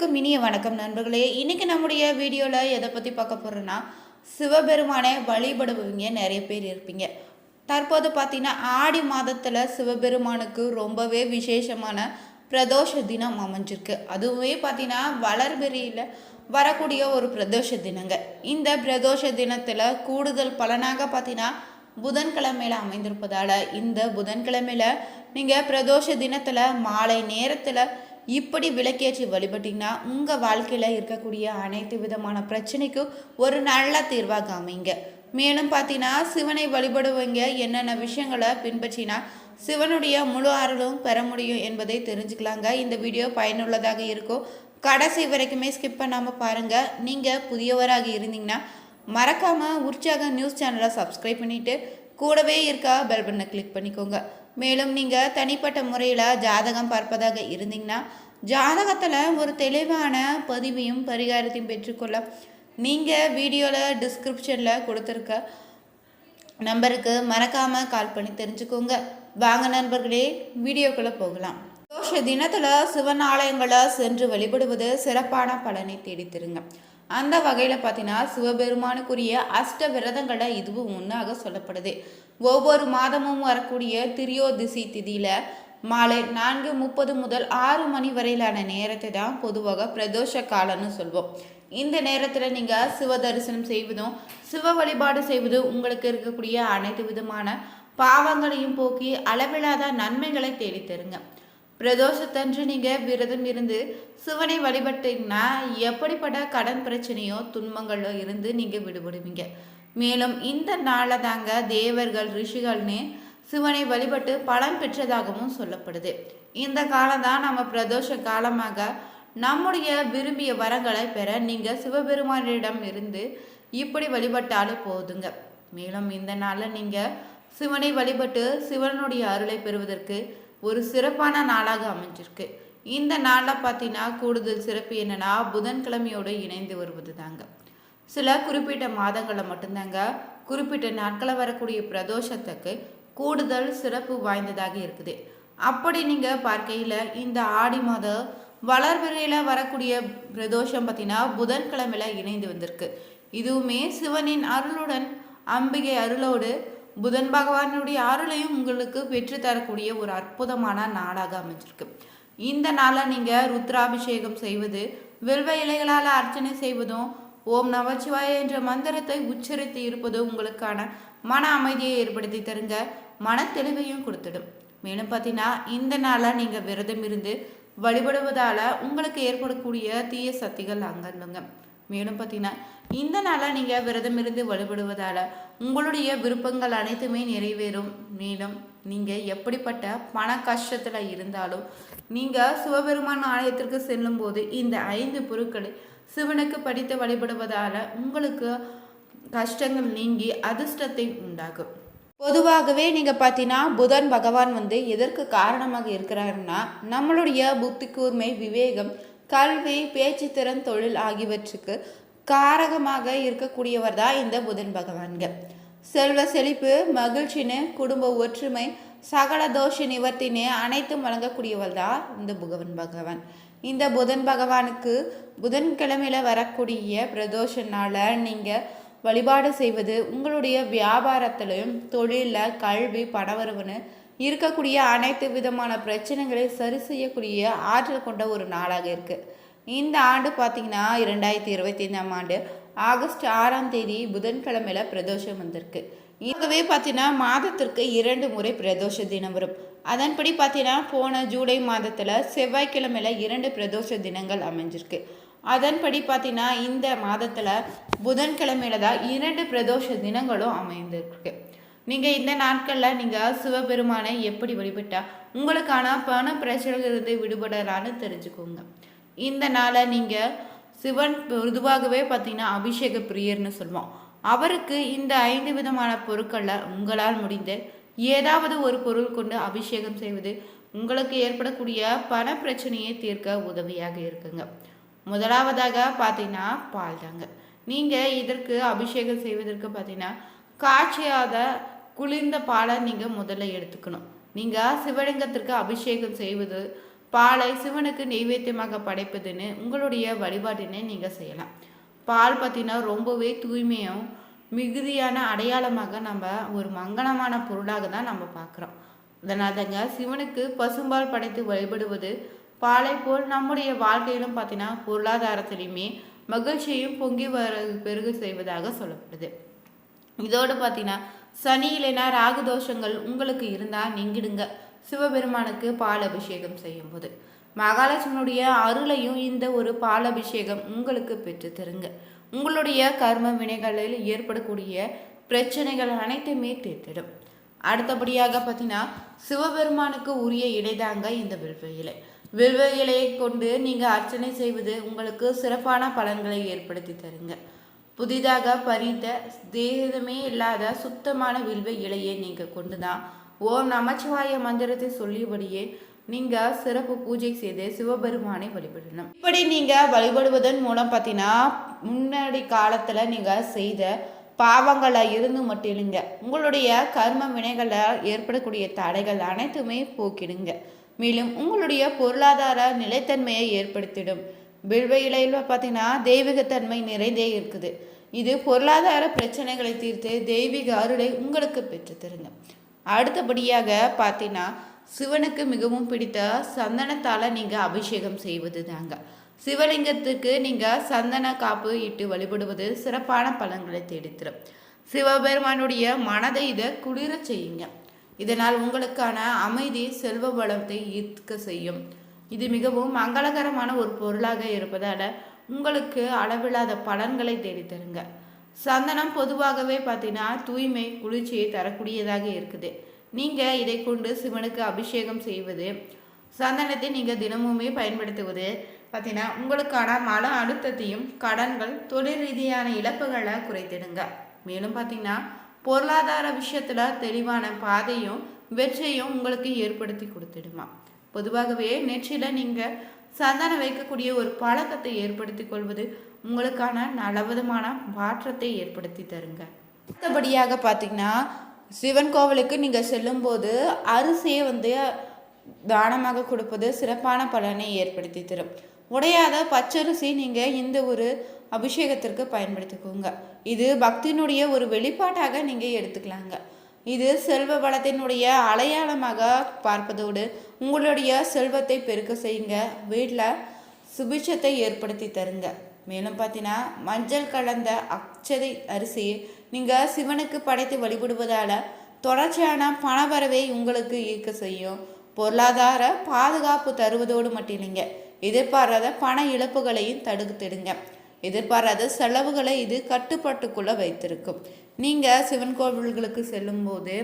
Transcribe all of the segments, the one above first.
அனைவருக்கும் இனிய வணக்கம் நண்பர்களே. இன்னைக்கு நம்முடைய வீடியோவில் எதை பற்றி பார்க்க போகிறோன்னா, சிவபெருமானை வழிபடுவீங்க நிறைய பேர் இருப்பீங்க. தற்போது பார்த்தீங்கன்னா ஆடி மாதத்தில் சிவபெருமானுக்கு ரொம்பவே விசேஷமான பிரதோஷ தினம் அமைஞ்சிருக்கு. அதுவே பார்த்தீங்கன்னா வளர்பிறையில் வரக்கூடிய ஒரு பிரதோஷ தினங்க. இந்த பிரதோஷ தினத்தில் கூடுதல் பலனாக பார்த்தீங்கன்னா புதன்கிழமையில் அமைந்திருப்பதால் இந்த புதன்கிழமையில் நீங்கள் பிரதோஷ தினத்தில் மாலை நேரத்தில் இப்படி விளக்கேற்றி வழிபட்டிங்கன்னா உங்கள் வாழ்க்கையில் இருக்கக்கூடிய அனைத்து விதமான பிரச்சனைக்கும் ஒரு நல்ல தீர்வாக அமைங்க. மேலும் பார்த்தீங்கன்னா சிவனை வழிபடுவங்க என்னென்ன விஷயங்களை பின்பற்றினா சிவனுடைய முழு அருளும் பெற முடியும் என்பதை தெரிஞ்சுக்கலாங்க. இந்த வீடியோ பயனுள்ளதாக இருக்கும். கடைசி வரைக்குமே ஸ்கிப் பண்ணாமல் பாருங்கள். நீங்கள் புதியவராக இருந்தீங்கன்னா மறக்காமல் உற்சாக நியூஸ் சேனலை சப்ஸ்கிரைப் பண்ணிவிட்டு கூடவே இருக்க பெல் பட்டனை கிளிக் பண்ணிக்கோங்க. மேலும் நீங்கள் தனிப்பட்ட முறையில் ஜாதகம் பார்ப்பதாக இருந்தீங்கன்னா ஜாதகத்தில் ஒரு தெளிவான பதிவையும் பரிகாரத்தையும் பெற்றுக்கொள்ள நீங்கள் வீடியோவில் டிஸ்கிரிப்ஷனில் கொடுத்துருக்க நம்பருக்கு மறக்காமல் கால் பண்ணி தெரிஞ்சுக்கோங்க. வாங்க நண்பர்களே, வீடியோக்குள்ளே போகலாம். தோஷ தினத்தில் சிவன் ஆலயங்களை சென்று வழிபடுவது சிறப்பான பலனை தேடித்தருங்க. அந்த வகையில் பார்த்தீங்கன்னா சிவபெருமானுக்குரிய அஷ்ட விரதங்களை இதுவும் ஒன்றாக சொல்லப்படுது. ஒவ்வொரு மாதமும் வரக்கூடிய திரியோதிசி திதியில் மாலை 4:30 முதல் 6 மணி வரையிலான நேரத்தை தான் பொதுவாக பிரதோஷ காலம்னு சொல்வோம். இந்த நேரத்தில் நீங்கள் சிவ தரிசனம் செய்வதும் சிவ வழிபாடு செய்வதும் உங்களுக்கு இருக்கக்கூடிய அனைத்து விதமான பாவங்களையும் போக்கி அளவில்லாத நன்மைகளை தேடித்தருங்க. பிரதோஷத்தன்று நீங்கள் விரதம் இருந்து சிவனை வழிபட்டீங்கன்னா எப்படிப்பட்ட கடன் பிரச்சனையோ துன்பங்களோ இருந்து நீங்கள் விடுபடுவீங்க. மேலும் இந்த நாளை தாங்க தேவர்கள் ரிஷிகள்னு சிவனை வழிபட்டு பலன் பெற்றதாகவும் சொல்லப்படுது. இந்த காலம் தான் நம்ம பிரதோஷ காலமாக நம்முடைய விரும்பிய வரங்களை பெற நீங்கள் சிவபெருமானிடம் இருந்து இப்படி வழிபட்டாலே போதுங்க. மேலும் இந்த நாளில் நீங்கள் சிவனை வழிபட்டு சிவனுடைய அருளை பெறுவதற்கு ஒரு சிறப்பான நாளாக அமைஞ்சிருக்கு. இந்த நாளில் பார்த்தீங்கன்னா கூடுதல் சிறப்பு என்னன்னா புதன்கிழமையோடு இணைந்து வருவது தாங்க. சில குறிப்பிட்ட மாதங்களில் மட்டும்தாங்க குறிப்பிட்ட நாட்களில் வரக்கூடிய பிரதோஷத்துக்கு கூடுதல் சிறப்பு வாய்ந்ததாக இருக்குது. அப்படி நீங்கள் பார்க்கையில் இந்த ஆடி மாதம் வளர்பிறையில் வரக்கூடிய பிரதோஷம் பார்த்தீங்கன்னா புதன்கிழமையில் இணைந்து வந்திருக்கு. இதுவுமே சிவனின் அருளுடன் அம்பிகை அருளோடு புதன் பகவானுடைய அருளையும் உங்களுக்கு பெற்று தரக்கூடிய ஒரு அற்புதமான நாளாக அமைஞ்சிருக்கு. இந்த நாளில் நீங்கள் ருத்ராபிஷேகம் செய்வது, வில்வ இலைகளால் அர்ச்சனை செய்வதும், ஓம் நமச்சிவாய என்ற மந்திரத்தை உச்சரித்து இருப்பதும் உங்களுக்கான மன அமைதியை ஏற்படுத்தி தருங்க, மன தெளிவையும் கொடுத்துடும். மேலும் பார்த்தீங்கன்னா இந்த நாளில் நீங்கள் விரதம் இருந்து வழிபடுவதால் உங்களுக்கு ஏற்படக்கூடிய தீய சக்திகள் அங்கன்னுங்க. மேலும் பார்த்தீங்கன்னா இந்த நாளில் நீங்கள் விரதம் இருந்து வழிபடுவதால் உங்களுடைய விருப்பங்கள் அனைத்துமே நிறைவேறும். மேலும் நீங்கள் எப்படிப்பட்ட பண கஷ்டத்தில் இருந்தாலும் நீங்கள் சிவபெருமான் ஆலயத்திற்கு செல்லும் போது இந்த 5 பொருட்களை சிவனுக்கு படித்து வழிபடுவதால் உங்களுக்கு கஷ்டங்கள் நீங்கி அதிர்ஷ்டத்தை உண்டாகும். பொதுவாகவே நீங்கள் பார்த்தீங்கன்னா புதன் பகவான் எதற்கு காரணமாக இருக்கிறாருன்னா நம்மளுடைய புத்தி கூர்மை, விவேகம், கல்வி, பேச்சு திறன், தொழில் ஆகியவற்றுக்கு காரகமாக இருக்கக்கூடியவர் தான் இந்த புதன் பகவான்க. செல்வ செழிப்பு, மகிழ்ச்சின்னு, குடும்ப ஒற்றுமை, சகல தோஷ நிவர்த்தின்னு அனைத்தும் வழங்கக்கூடியவர் தான் இந்த புதன் பகவான். இந்த புதன் பகவானுக்கு புதன்கிழமையில் வரக்கூடிய பிரதோஷனால நீங்கள் வழிபாடு செய்வது உங்களுடைய வியாபாரத்திலையும் தொழிலில், கல்வி, பணவரவுன்னு இருக்கக்கூடிய அனைத்து விதமான பிரச்சனைகளை சரி செய்யக்கூடிய ஆற்றல் கொண்ட ஒரு நாளாக இருக்குது. இந்த ஆண்டு பார்த்திங்கன்னா 2025ஆம் ஆண்டு ஆகஸ்ட் 6ஆம் தேதி புதன்கிழமையில் பிரதோஷம் வந்திருக்கு. இதுவே பார்த்தீங்கன்னா மாதத்திற்கு 2 முறை பிரதோஷ தினம் வரும். அதன்படி பார்த்தீங்கன்னா போன ஜூலை மாதத்தில் செவ்வாய்க்கிழமையில் 2 பிரதோஷ தினங்கள் அமைஞ்சிருக்கு. அதன்படி பார்த்தீங்கன்னா இந்த மாதத்தில் புதன்கிழமையில தான் 2 பிரதோஷ தினங்களும் அமைந்திருக்கு. நீங்கள் இந்த நாட்களில் நீங்கள் சிவபெருமானை எப்படி வழிபட்டால் உங்களுக்கான பண பிரச்சனைகளிலிருந்து விடுபடலான்னு தெரிஞ்சுக்கோங்க. இந்த நாளை நீங்கள் சிவன் பொதுவாகவே பார்த்தீங்கன்னா அபிஷேக பிரியர்னு சொல்லுவோம். அவருக்கு இந்த 5 விதமான பொருட்களில் உங்களால் முடிந்த ஏதாவது ஒரு பொருள் கொண்டு அபிஷேகம் செய்வது உங்களுக்கு ஏற்படக்கூடிய பண பிரச்சனையை தீர்க்க உதவியாக இருக்குங்க. முதலாவதாக பார்த்தீங்கன்னா பால் தாங்க. நீங்கள் இதற்கு அபிஷேகம் செய்வதற்கு பார்த்தீங்கன்னா காய்ச்சியாத குளிர்ந்த பாலை நீங்கள் முதல்ல எடுத்துக்கணும். நீங்கள் சிவலிங்கத்திற்கு அபிஷேகம் செய்வது பாலை சிவனுக்கு நெய்வேத்தியமாக படைப்பதுன்னு உங்களுடைய வழிபாட்டினை நீங்கள் செய்யலாம். பால் பார்த்தீங்கன்னா ரொம்பவே தூய்மையும் மிகுதியான அடையாளமாக நம்ம ஒரு மங்களமான பொருளாக தான் நம்ம பார்க்குறோம். அதனால தாங்க சிவனுக்கு பசும்பால் படைத்து வழிபடுவது பாலை போல் நம்முடைய வாழ்க்கையிலும் பார்த்தீங்கன்னா பொருளாதாரத்திலையுமே மகிழ்ச்சியும் பொங்கி வர பெருகு செய்வதாக சொல்லப்படுது. இதோடு பார்த்தீங்கன்னா சனி இல்லைனா ராகு தோஷங்கள் உங்களுக்கு இருந்தால் நீங்கிடுங்க. சிவபெருமானுக்கு பால் அபிஷேகம் செய்யும் போது மகாலட்சுமியுடைய அருளையும் இந்த ஒரு பால் அபிஷேகம் உங்களுக்கு பெற்று தருங்க. உங்களுடைய கர்ம வினைகளில் ஏற்படக்கூடிய பிரச்சனைகள் அனைத்துமே தீர்த்திடும். அடுத்தபடியாக பார்த்தீங்கன்னா சிவபெருமானுக்கு உரிய இடைதாங்க இந்த வில்வ இலை. வில்வ இலையை கொண்டு நீங்கள் அர்ச்சனை செய்வது உங்களுக்கு சிறப்பான பலன்களை ஏற்படுத்தி தருங்க. புதிதாக பறித்த தேகமே இல்லாத சுத்தமான வில்வ இலையை நீங்கள் கொண்டு தான் ஓம் நமச்சிவாய மந்திரத்தை சொல்லியபடியே நீங்கள் சிறப்பு பூஜை செய்து சிவபெருமானை வழிபடணும். இப்படி நீங்கள் வழிபடுவதன் மூலம் பார்த்தீங்கன்னா முன்னாடி காலத்தில் நீங்கள் செய்த பாவங்களை இருந்து மட்டும் இல்லைங்க, உங்களுடைய கர்ம வினைகளால் ஏற்படக்கூடிய தடைகள் அனைத்துமே போக்கிடுங்க. மேலும் உங்களுடைய பொருளாதார நிலைத்தன்மையை ஏற்படுத்திடும். வில்வ இலையில் பார்த்தீங்கன்னா தெய்வீகத்தன்மை நிறைந்தே இருக்குது. இது பொருளாதார பிரச்சனைகளை தீர்த்து தெய்வீக அருளை உங்களுக்கு பெற்று தருங்க. அடுத்தபடியாக பார்த்தீங்கன்னா சிவனுக்கு மிகவும் பிடித்த சந்தனத்தால் நீங்கள் அபிஷேகம் செய்வது தாங்க. சிவலிங்கத்துக்கு நீங்கள் சந்தன காப்பு இட்டு வழிபடுவது சிறப்பான பலன்களை தேடித்தரும். சிவபெருமானுடைய மனதை இதை குளிர செய்யுங்க. இதனால் உங்களுக்கான அமைதி செல்வ வளத்தை ஈர்க்க செய்யும். இது மிகவும் மங்களகரமான ஒரு பொருளாக இருப்பதால் உங்களுக்கு அளவில்லாத பலன்களை தேடித்தருங்க. சந்தனம் பொதுவாகவே பார்த்தீங்கன்னா தூய்மை குளிர்ச்சியை தரக்கூடியதாக இருக்குது. நீங்கள் இதை கொண்டு சிவனுக்கு அபிஷேகம் செய்வது, சந்தனத்தை நீங்கள் தினமுமே பயன்படுத்துவது பார்த்தீங்கன்னா உங்களுக்கான மன அழுத்தத்தையும் கடன்கள் தொழில் ரீதியான இழப்புகளை குறைத்திடுங்க. மேலும் பார்த்தீங்கன்னா பொருளாதார விஷயத்தில் தெளிவான பாதையும் வெற்றியும் உங்களுக்கு ஏற்படுத்தி கொடுத்துடுமா. பொதுவாகவே நெற்றியில் நீங்கள் சந்தனம் வைக்கக்கூடிய ஒரு பழக்கத்தை ஏற்படுத்தி கொள்வது உங்களுக்கான நல்லவிதமான மாற்றத்தை ஏற்படுத்தி தருங்க. அடுத்தபடியாக பார்த்தீங்கன்னா சிவன் கோவிலுக்கு நீங்கள் செல்லும்போது அரிசியை தானமாக கொடுப்பது சிறப்பான பலனை ஏற்படுத்தி தரும். உடையாத பச்சரிசி நீங்கள் இந்த ஒரு அபிஷேகத்திற்கு பயன்படுத்திக்கோங்க. இது பக்தியினுடைய ஒரு வெளிப்பாட்டாக நீங்கள் எடுத்துக்கலாங்க. இது செல்வ வளத்தினுடைய அடையாளமாக பார்ப்பதோடு உங்களுடைய செல்வத்தை பெருக்க செய்யுங்க. வீட்டில் சுபிட்சத்தை ஏற்படுத்தி தருங்க. மேலும் பார்த்தீங்கன்னா மஞ்சள் கலந்த அச்சதை அரிசியை நீங்கள் சிவனுக்கு படைத்து வழிபடுவதால் தொடர்ச்சியான பணவரவை உங்களுக்கு ஈர்க்க செய்யும். பொருளாதார பாதுகாப்பு தருவதோடு மட்டும் இல்லைங்க, எதிர்பாராத பண இழப்புகளையும் தடுத்துடுங்க. எதிர்பாராத செலவுகளை இது கட்டுப்பாட்டுக்குள்ளே வைத்திருக்கும். நீங்கள் சிவன் கோவில்களுக்கு செல்லும்போது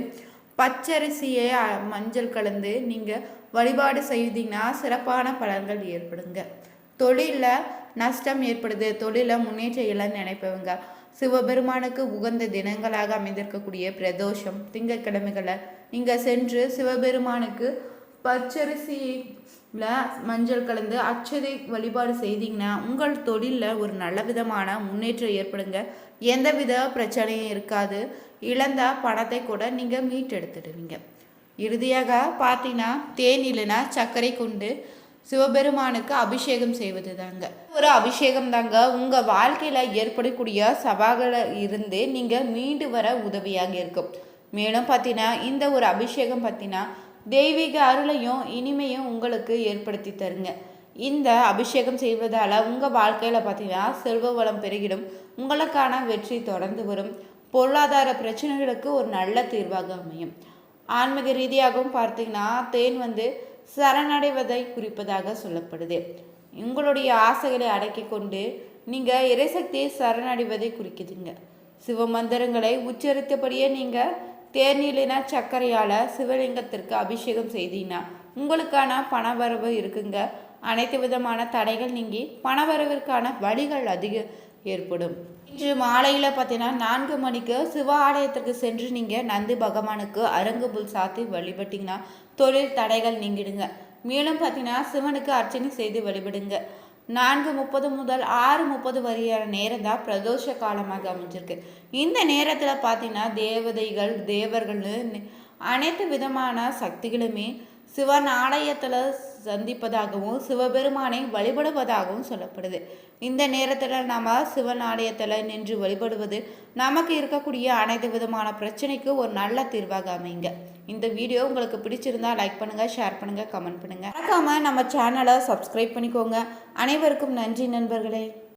பச்சரிசியை மஞ்சள் கலந்து நீங்கள் வழிபாடு செய்தீங்கன்னா சிறப்பான பலன்கள் ஏற்படுங்க. தொழிலில் நஷ்டம் ஏற்படுது, தொழிலில் முன்னேற்றம் இல்லைன்னு நினைப்பவங்க சிவபெருமானுக்கு உகந்த தினங்களாக அமைந்திருக்கக்கூடிய பிரதோஷம் திங்கட்கிழமைகளை நீங்கள் சென்று சிவபெருமானுக்கு பச்சரிசியில் மஞ்சள் கலந்து அச்சதை வழிபாடு செய்தீங்கன்னா உங்கள் தொழிலில் ஒரு நல்ல விதமான முன்னேற்றம் ஏற்படுங்க. எந்தவித பிரச்சனையும் இருக்காது. இழந்த பணத்தை கூட நீங்கள் மீட்டெடுத்துடுவீங்க. இறுதியாக பார்த்தீங்கன்னா தேன் இல்லைன்னா சர்க்கரை கொண்டு சிவபெருமானுக்கு அபிஷேகம் செய்வது தாங்க. ஒரு அபிஷேகம் தாங்க உங்கள் வாழ்க்கையில் ஏற்படக்கூடிய சவால்களை இருந்து நீங்கள் மீண்டு வர உதவியாக இருக்கும். மேலும் பார்த்தீங்கன்னா இந்த ஒரு அபிஷேகம் பார்த்தீங்கன்னா தெய்வீக அருளையும் இனிமையும் உங்களுக்கு ஏற்படுத்தி தருங்க. இந்த அபிஷேகம் செய்வதால் உங்கள் வாழ்க்கையில் பார்த்தீங்கன்னா செல்வ வளம் பெருகிடும். உங்களுக்கான வெற்றி தொடர்ந்து வரும். பொருளாதார பிரச்சனைகளுக்கு ஒரு நல்ல தீர்வாக அமையும். ஆன்மீக ரீதியாகவும் பார்த்தீங்கன்னா தேன் சரணடைவதை குறிப்பதாக சொல்லப்படுது. உங்களுடைய ஆசைகளை அடக்கி கொண்டு நீங்கள் இறைசக்தியை சரணடைவதை குறிக்குதுங்க. சிவ மந்திரங்களை உச்சரித்தபடியே நீங்கள் தேநீலின சர்க்கரையால் சிவலிங்கத்திற்கு அபிஷேகம் செய்தீங்கன்னா உங்களுக்கான பணவரவு இருக்குங்க. அனைத்து விதமான தடைகள் நீங்கி பணவரவிற்கான வழிகள் அதிக ஏற்படும். இன்று மாலையில் பார்த்தீங்கன்னா 4 மணிக்கு சிவ ஆலயத்திற்கு சென்று நீங்கள் நந்தி பகவானுக்கு அரங்குபுல் சாத்தி வழிபட்டிங்கன்னா தொழில் தடைகள் நீங்கிடுங்க. மேலும் பார்த்தீங்கன்னா சிவனுக்கு அர்ச்சனை செய்து வழிபடுங்க. 4:30 முதல் 6:30 வரையான நேரம் தான் பிரதோஷ காலமாக அமைஞ்சிருக்கு. இந்த நேரத்தில் பார்த்தீங்கன்னா தேவதைகள் தேவர்கள் அனைத்து விதமான சக்திகளுமே சிவன் ஆலயத்தில் சந்திப்பதாகவும் சிவபெருமானை வழிபடுவதாகவும் சொல்லப்படுது. இந்த நேரத்தில் நம்ம சிவன் ஆலயத்தில் நின்று வழிபடுவது நமக்கு இருக்கக்கூடிய அனைத்து விதமான பிரச்சனைக்கு ஒரு நல்ல தீர்வாக அமைங்க. இந்த வீடியோ உங்களுக்கு பிடிச்சிருந்தா லைக் பண்ணுங்கள், ஷேர் பண்ணுங்கள், கமெண்ட் பண்ணுங்கள். மறக்காமல் நம்ம சேனலை சப்ஸ்கிரைப் பண்ணிக்கோங்க. அனைவருக்கும் நன்றி நண்பர்களே.